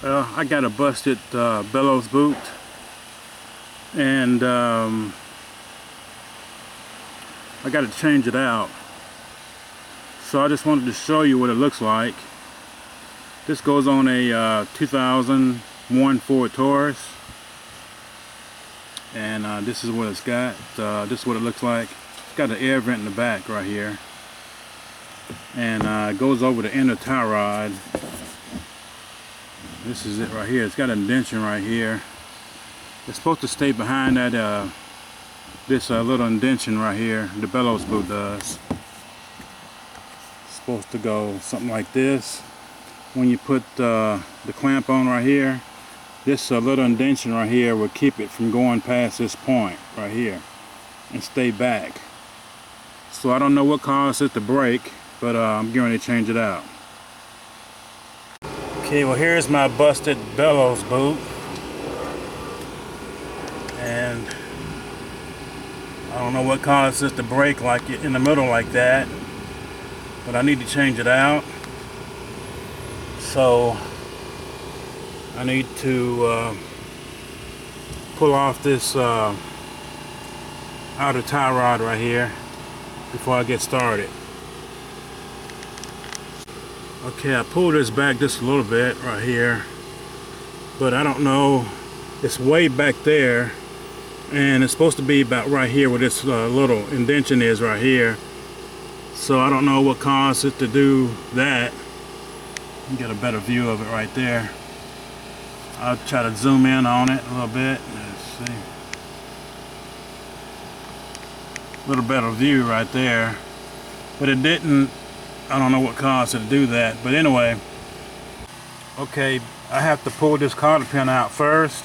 I got a busted Bellows boot, and I got to change it out. So I just wanted to show you what it looks like. This goes on a 2001 Ford Taurus, and this is what it's got. This is what it looks like. It's got an air vent in the back right here, and it goes over the inner tie rod. This is it right here. It's got an indentation right here. It's supposed to stay behind that this little indentation right here. The Bellows boot does. It's supposed to go something like this. When you put the clamp on right here, this little indentation right here will keep it from going past this point right here and stay back. So I don't know what caused it to break, but I'm going to change it out. Okay, well, here's my busted Bellows boot, and I don't know what caused this to break like in the middle like that, but I need to change it out. So I need to pull off this outer tie rod right here before I get started. Okay, I pulled this back just a little bit right here, but I don't know, it's way back there, and it's supposed to be about right here where this little indentation is right here. So I don't know what caused it to do that. You get a better view of it right there. I'll try to zoom in on it a little bit. Let's see. A little better view right there, but it didn't. I don't know what caused it to do that, but anyway. Okay, I have to pull this cotter pin out first,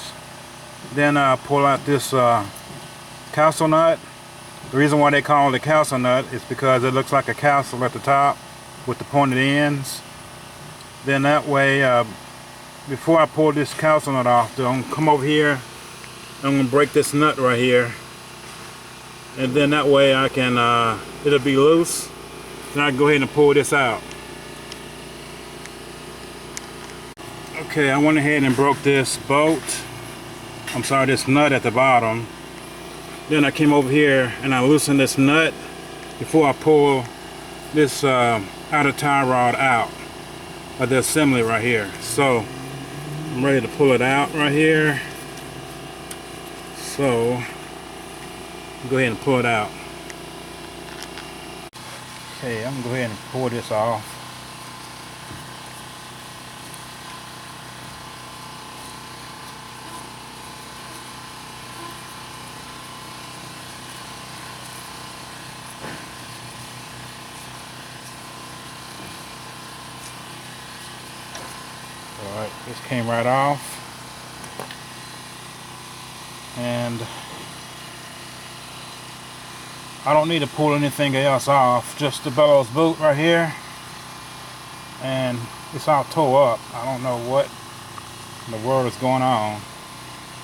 then I'll pull out this castle nut. The reason why they call it a castle nut is because it looks like a castle at the top with the pointed ends. Then that way, before I pull this castle nut off, I'm gonna come over here, I'm gonna break this nut right here, and then that way I can, it'll be loose. Then I can go ahead and pull this out. Okay, I went ahead and broke this bolt. I'm sorry, this nut at the bottom. Then I came over here and I loosened this nut before I pull this outer tie rod out of the assembly right here. So I'm ready to pull it out right here. So go ahead and pull it out. Okay, I'm gonna go ahead and pull this off. Alright, this came right off. And I don't need to pull anything else off, just the Bellows boot right here, and it's all tore up. I don't know what in the world is going on.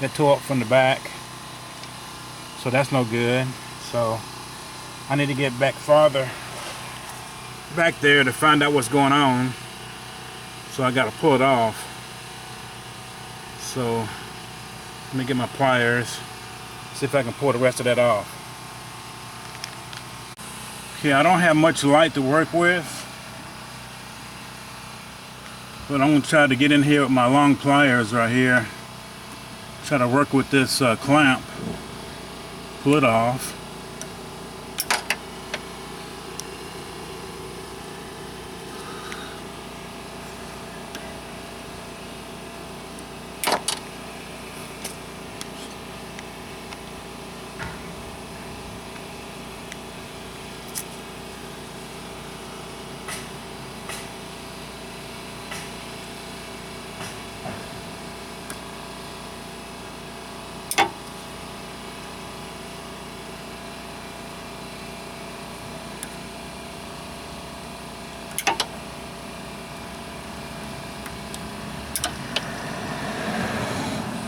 It tore up from the back, so that's no good. So I need to get back farther back there to find out what's going on. So I got to pull it off. So let me get my pliers, see if I can pull the rest of that off. Okay, I don't have much light to work with, but I'm going to try to get in here with my long pliers right here. Try to work with this clamp, pull it off.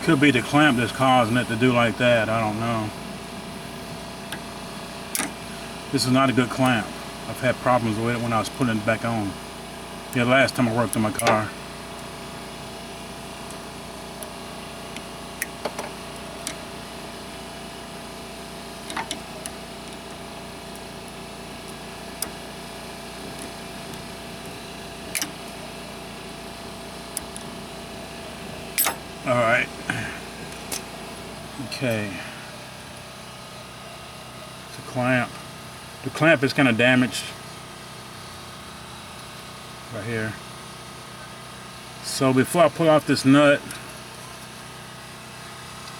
Could be the clamp that's causing it to do like that. I don't know. This is not a good clamp. I've had problems with it when I was putting it back on. Yeah, last time I worked on my car. Alright. Okay. It's a clamp. The clamp is kind of damaged right here. So before I pull off this nut,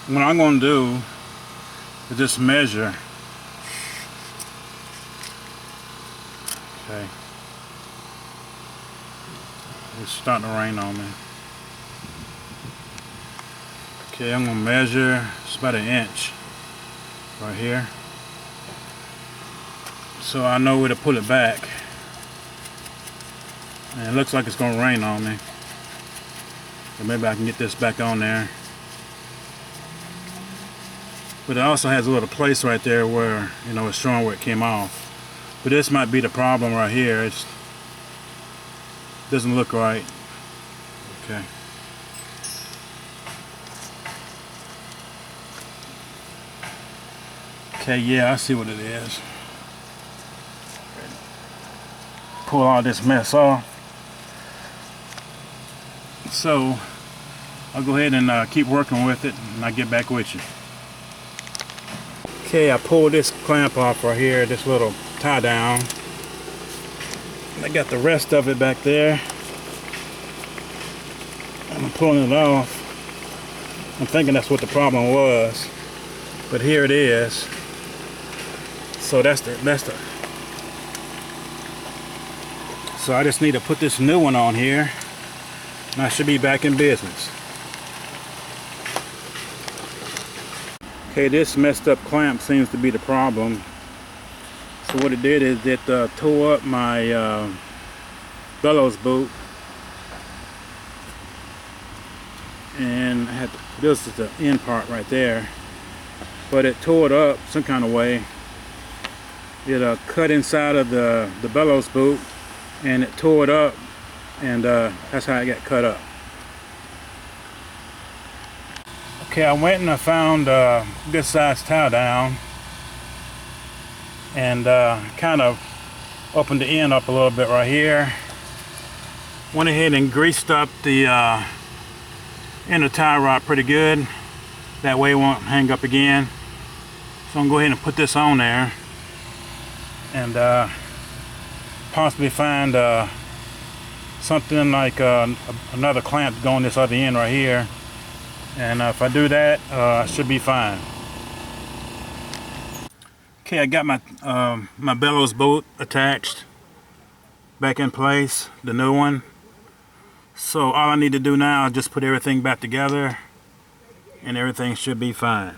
what I'm going to do is just measure. Okay. It's starting to rain on me. Okay, I'm going to measure. It's about 1 inch right here. So I know where to pull it back. And it looks like it's going to rain on me. But maybe I can get this back on there. But it also has a little place right there where, you know, it's showing where it came off. But this might be the problem right here. It doesn't look right. Okay. Okay, yeah, I see what it is. Pull all this mess off. So I'll go ahead and keep working with it, and I'll get back with you. Okay, I pulled this clamp off right here, this little tie down. I got the rest of it back there. I'm pulling it off. I'm thinking that's what the problem was, but here it is. So that's the. So I just need to put this new one on here, and I should be back in business. Okay, this messed up clamp seems to be the problem. So what it did is it tore up my Bellows boot, and I had to, this is the end part right there, but it tore it up some kind of way. It cut inside of the Bellows boot, and it tore it up, and that's how it got cut up. Okay, I went and I found a good size tie down, and kind of opened the end up a little bit right here. Went ahead and greased up the inner tie rod pretty good. That way it won't hang up again. So I'm going to go ahead and put this on there, and possibly find something like another clamp to go on this other end right here. And if I do that, I should be fine. Okay, I got my my Bellows boot attached back in place, the new one. So all I need to do now is just put everything back together, and everything should be fine.